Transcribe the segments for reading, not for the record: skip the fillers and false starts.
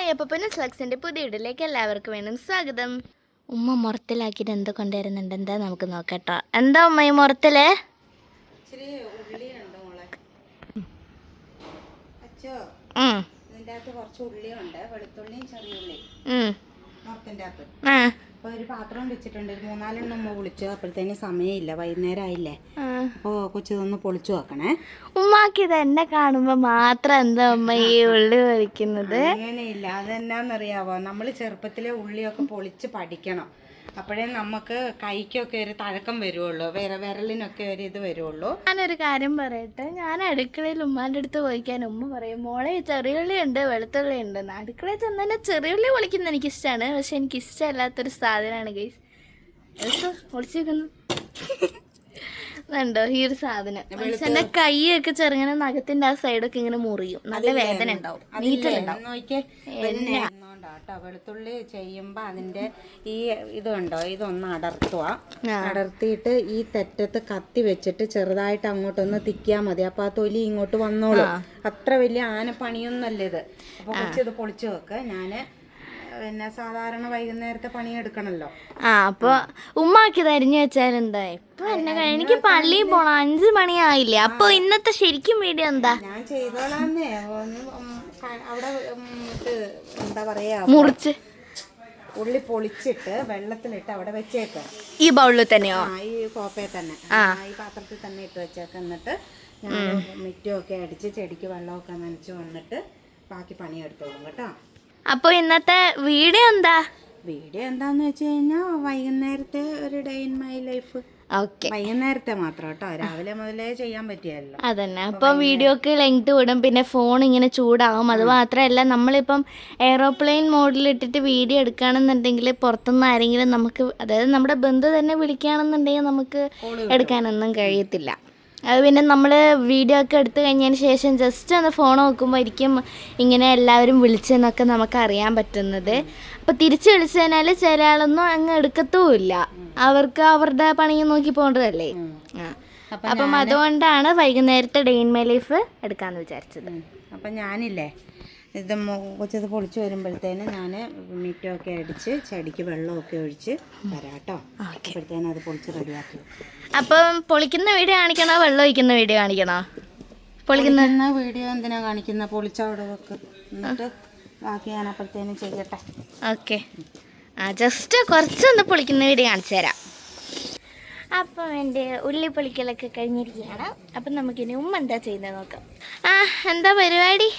Hi, അപ്പോൾ പിന്നെ സ്ലക്സിൻ്റെ പുതിയ വീഡിയോയിലേക്ക് എല്ലാവർക്കും വേണം സ്വാഗതം. ഉമ്മ മുറത്തിലാക്കിയിട്ട് എന്ത് കൊണ്ടുവരുന്നുണ്ട് എന്താ നമുക്ക് നോക്കട്ടോ. എന്താ ഉമ്മ ഈ മുറത്തില്? ഒരു പാത്രം വെച്ചിട്ടുണ്ട്, 3-4 എണ്ണം പൊളിച്ചു. അപ്പോഴത്തേന് സമയമില്ല, വൈകുന്നേരം ആയില്ലേ. അപ്പോൾ കൊച്ചതൊന്ന് പൊളിച്ചു വെക്കണേ. ഉമ്മാക്കിത് എന്നെ കാണുമ്പോ മാത്രം എന്താ ഉമ്മ ഈ ഉള്ളി പൊളിക്കുന്നത്? അങ്ങനെയില്ല, അതെന്നാന്നറിയാവോ, നമ്മൾ ചെറുപ്പത്തിലെ ഉള്ളിയൊക്കെ പൊളിച്ച് പഠിക്കണം. അപ്പോഴേ നമുക്ക് കൈക്കൊക്കെ ഒരു തഴക്കം വരുള്ളൂ, വിരലിനൊക്കെ ഒരു ഇത് വരുള്ളൂ. ഞാനൊരു കാര്യം പറയട്ടെ, ഞാൻ അടുക്കളയിൽ ഉമ്മാൻ്റെ അടുത്ത് പോയിക്കാൻ ഉമ്മ പറയും, മോളെ ചെറിയുള്ളി ഉണ്ട് വെളുത്തുള്ളി ഉണ്ട്. അടുക്കളയിൽ ചെന്നാൽ ചെറിയുള്ളി പൊളിക്കുന്നത് എനിക്കിഷ്ടമാണ്, പക്ഷെ എനിക്കിഷ്ടമല്ലാത്തൊരു സാധനമാണ് ഗൈസ്. പൊളിച്ചു വെക്കുന്നു ണ്ടോ ഈ ഒരു സാധനം. എന്റെ കൈയൊക്കെ ചെറുങ്ങനെ നഖത്തിന്റെ ആ സൈഡൊക്കെ ഇങ്ങനെ മുറിയും, നല്ല വേദന ഉണ്ടാവും, വെളുത്തുള്ളി ചെയ്യുമ്പോ അതിന്റെ ഈ ഇതുണ്ടോ, ഇതൊന്ന് അടർത്തിയിട്ട് ഈ തെറ്റത്ത് കത്തി വെച്ചിട്ട് ചെറുതായിട്ട് അങ്ങോട്ടൊന്ന് തിക്കിയാ മതി. അപ്പൊ ആ തൊലി ഇങ്ങോട്ട് വന്നോളൂ. അത്ര വലിയ ആനപ്പണിയൊന്നല്ല ഇത്. അപ്പൊ കൊച്ചിത് പൊളിച്ചു വെക്ക്. ഞാന് പിന്നെ സാധാരണ വൈകുന്നേരത്തെ പണിയെടുക്കണല്ലോ. അപ്പൊ ഉമ്മാക്കിത് അരിഞ്ഞു വെച്ചാൽ എന്താ? ഇപ്പൊ എനിക്ക് പള്ളിയിൽ പോണം, 5 മണിയായില്ലേ. അപ്പൊ ഇന്നത്തെ ശരിക്കും വീഡിയോ എന്താ? ഞാൻ ചെയ്തോളാന്നേ. അവിടെ എന്താ പറയാ, മുറിച്ച് ഉള്ളി പൊളിച്ചിട്ട് വെള്ളത്തിലിട്ട് അവിടെ വെച്ചേക്ക. ഈ ബൗളിൽ തന്നെയോ? ഈ കോപ്പയിൽ തന്നെ, ഈ പാത്രത്തിൽ തന്നെ ഇട്ട് വെച്ചേക്ക. എന്നിട്ട് ഞാൻ മിറ്റമൊക്കെ അടിച്ച് ചെടിക്ക് വെള്ളമൊക്കെ നനച്ച് വന്നിട്ട് ബാക്കി പണിയെടുത്തോളും കേട്ടോ. അപ്പോൾ ഇന്നത്തെ വീഡിയോ എന്താന്ന് വെച്ച് കഴിഞ്ഞാൽ വൈകുന്നേരത്തെ ഒരു ഡേ ഇൻ മൈ ലൈഫ്. വൈകുന്നേരത്തെ മാത്രം കേട്ടോ, രാവിലെ മുതലേ ചെയ്യാൻ പറ്റിയല്ലോ. അതന്നെ. അപ്പം വീഡിയോക്ക് ലെങ്ത് വിടും, പിന്നെ ഫോൺ ഇങ്ങനെ ചൂടാവും. അത് മാത്രമല്ല, നമ്മളിപ്പം എയ്റോപ്ലെയിൻ മോഡിലിട്ടിട്ട് വീഡിയോ എടുക്കുകയാണെന്നുണ്ടെങ്കിൽ പുറത്തുനിന്ന് ആരെങ്കിലും നമുക്ക്, അതായത് നമ്മുടെ ബന്ധു തന്നെ വിളിക്കുകയാണെന്നുണ്ടെങ്കിൽ നമുക്ക് എടുക്കാനൊന്നും കഴിയത്തില്ല. അത് പിന്നെ നമ്മൾ വീഡിയോ ഒക്കെ എടുത്തു കഴിഞ്ഞതിന് ശേഷം ജസ്റ്റ് ഒന്ന് ഫോൺ നോക്കുമ്പോഴായിരിക്കും ഇങ്ങനെ എല്ലാവരും വിളിച്ചെന്നൊക്കെ നമുക്ക് അറിയാൻ പറ്റുന്നത്. അപ്പോൾ തിരിച്ച് വിളിച്ചു കഴിഞ്ഞാൽ ചില ആളൊന്നും അങ്ങ് എടുക്കത്തുമില്ല, അവർക്ക് അവരുടെ പണിയും നോക്കി പോകേണ്ടതല്ലേ. അപ്പം അതുകൊണ്ടാണ് വൈകുന്നേരത്തെ ഡേ ഇൻ മൈ ലൈഫ് എടുക്കാമെന്ന് വിചാരിച്ചത്. അപ്പം ഞാനില്ലേ ഇത് കൊച്ചത് പൊളിച്ച് വരുമ്പോഴത്തേന് ഞാൻ മിറ്റമൊക്കെ അടിച്ച് ചെടിക്ക് വെള്ളമൊക്കെ ഒഴിച്ച് തരാം കേട്ടോ. അപ്പോഴത്തേനും അത് പൊളിച്ച് റെഡിയാക്കി. അപ്പം പൊളിക്കുന്ന വീഡിയോ കാണിക്കണോ വെള്ളം ഒഴിക്കുന്ന വീഡിയോ കാണിക്കണോ? പൊളിക്കുന്ന വീഡിയോ എന്തിനാ കാണിക്കുന്ന? പൊളിച്ചവിടെ വെക്ക്, എന്നിട്ട് ബാക്കി ഞാൻ അപ്പോഴത്തേനും ചെയ്യട്ടെ. ഓക്കെ, ജസ്റ്റ് കുറച്ചൊന്ന് പൊളിക്കുന്ന വീഡിയോ കാണിച്ചു തരാം. അപ്പം എൻ്റെ ഉള്ളി പൊളിക്കലൊക്കെ കഴിഞ്ഞിരിക്കുകയാണ്. അപ്പം നമുക്കിനി ഉമ്മ എന്താ ചെയ്യുന്നത് നോക്കാം. എന്താ പരിപാടി?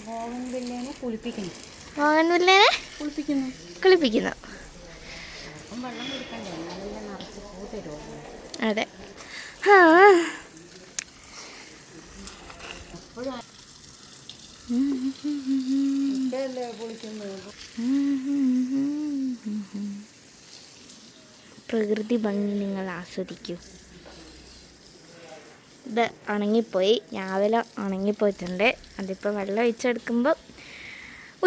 മോഹൻവില്ലേനെ കുളിപ്പിക്കുന്നു. അതെ. പ്രകൃതി ഭംഗി നിങ്ങൾ ആസ്വദിക്കൂ. ഇത് ഉണങ്ങിപ്പോയി, രാവിലെ ഉണങ്ങിപ്പോയിട്ടുണ്ട്. അതിപ്പോൾ വെള്ളം ഒഴിച്ചെടുക്കുമ്പോൾ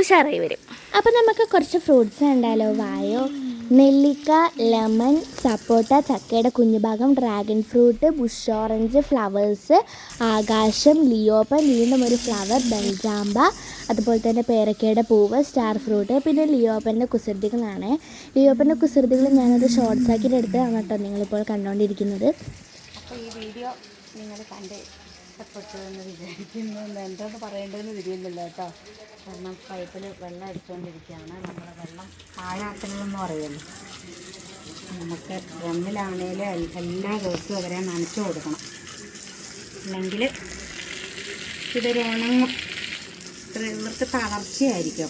ഉഷാറായി വരും. അപ്പോൾ നമുക്ക് കുറച്ച് ഫ്രൂട്ട്സ് ഉണ്ടല്ലോ. വായോ, നെല്ലിക്ക, ലെമൺ, സപ്പോട്ട, ചക്കയുടെ കുഞ്ഞുഭാഗം, dragon fruit, bush orange, flowers, ആകാശം, ലിയോപ്പൻ, വീണ്ടും ഒരു ഫ്ലവർ, ബെൽജാമ്പ, അതുപോലെ തന്നെ പേരക്കയുടെ പൂവ്, സ്റ്റാർ ഫ്രൂട്ട്, പിന്നെ ലിയോപ്പൻ്റെ കുസൃതികളാണ്. ലിയോപ്പൻ്റെ കുസൃതികൾ ഞാനത് ഷോർട്സ് ആക്കിയിട്ട് എടുത്തതാണ് കേട്ടോ നിങ്ങളിപ്പോൾ കണ്ടുകൊണ്ടിരിക്കുന്നത്. അപ്പോൾ ഈ വീഡിയോ നിങ്ങൾ കണ്ട് ഇഷ്ടപ്പെട്ടു വിചാരിക്കുന്നു. എന്തോന്ന് പറയേണ്ടതെന്ന് തിരിയുന്നില്ല കേട്ടോ. കാരണം പൈപ്പിൽ വെള്ളം അടിച്ചുകൊണ്ടിരിക്കുകയാണ്. നമ്മൾ വെള്ളം പാഴാക്കണമെന്ന് പറയുന്നു. നമുക്ക് ഡ്രമ്മിലാണേൽ എല്ലാ ദിവസവും അവരെ നനച്ചു കൊടുക്കണം, അല്ലെങ്കിൽ ഇതൊരു ഉണങ്ങും, ഇവർക്ക് തളർച്ചയായിരിക്കും.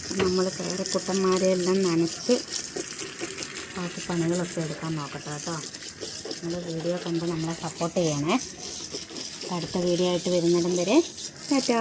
അപ്പോൾ നമ്മൾ പേരക്കുട്ടന്മാരെയെല്ലാം നനച്ച് ബാക്കി പണികളൊക്കെ എടുക്കാൻ നോക്കട്ടെ കേട്ടോ. നിങ്ങൾ വീഡിയോ കണ്ട് നമ്മളെ സപ്പോർട്ട് ചെയ്യണേ. അടുത്ത വീഡിയോ ആയിട്ട് വരുന്നിടം വരെ ടാറ്റാ.